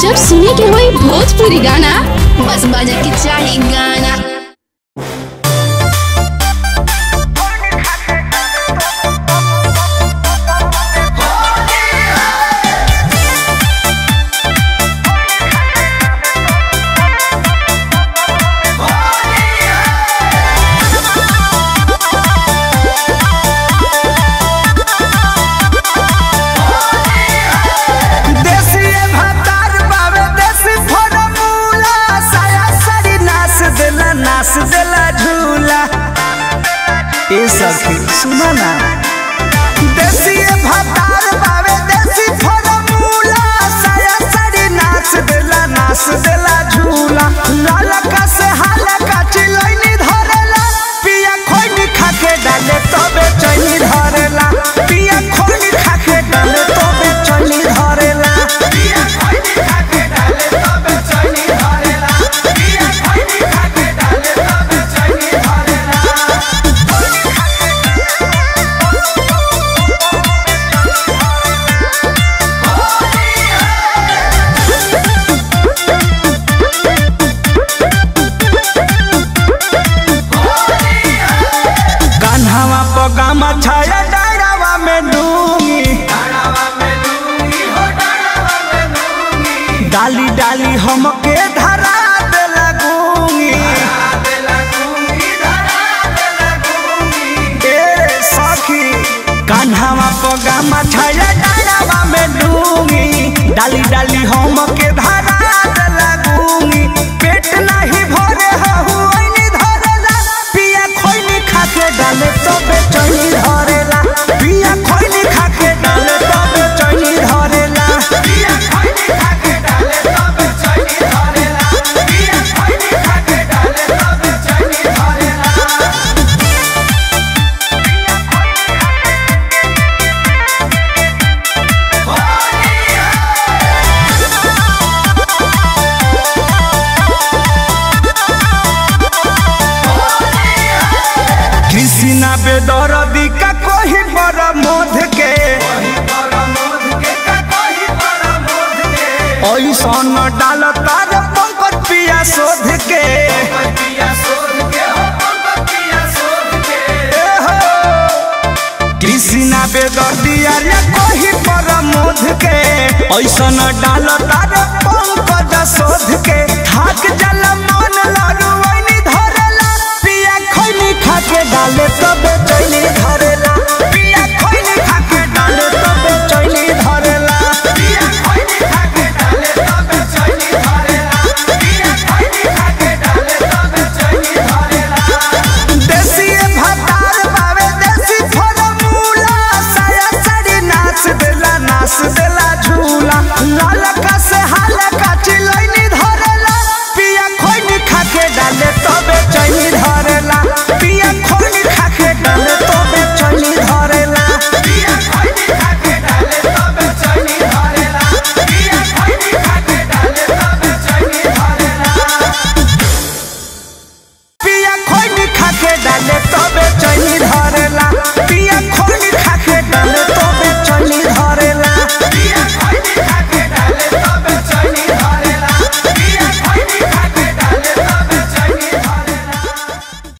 जब सुने के होई भोजपुरी गाना बस बजे के चाही गाना। नाच देला झूला ए सखी सुना ना देसी भातार बावे देसी फॉर्मूला साया साड़ी नाच देला झूला लाला का से हाला का चिलैनी धरेला पिया खोइनी खाके डाले तबे चैनी धरेला पिया खोइनी खाके डाले तबे चैनी धरेला पिया खोइनी खाके डाले तबे चैनी धरेला पिया खोइनी खाके डाले तबे चैनी धरेला। कान्हावा पगामा छाया डायरावा में डूंगी डाली डाली हमके धरा दे लगूंगी ए सखी कान्हावा पगामा छाया डायरावा में डूंगी डाली डाली हमके धरा दे लगूंगी पेट नहीं भरे हुई धरेला पिया खोइनी खाके डाले तबे चैनी धरेला पिया खोइनी खाके डाले तबे चैनी धरेला पिया खोइनी खाके डाले तबे चैनी धरेला पिया खोइनी खाके डाले तबे चैनी धरेला। कृष्णा बेदरदी का कोई बड़ा मोध के ऐसन डाल तार पंकज पिया शोध के कृष्णा बेदरदी अरे कोई बड़ा मोध के ऐसन डाल तार पंकज शोध के थाक जल मन लड़ुआनी धरेला पिया खोइनी खाके डाले तबे चैनी धरेला पिया खोइनी खाके डाले तबे चैनी धरेला पिया खोइनी खाके डाले तबे चैनी धरेला पिया खोइनी खाके डाले तबे चैनी धरेला। देसी भातार बावे देसी फॉर्मूला साया साड़ी नाच देला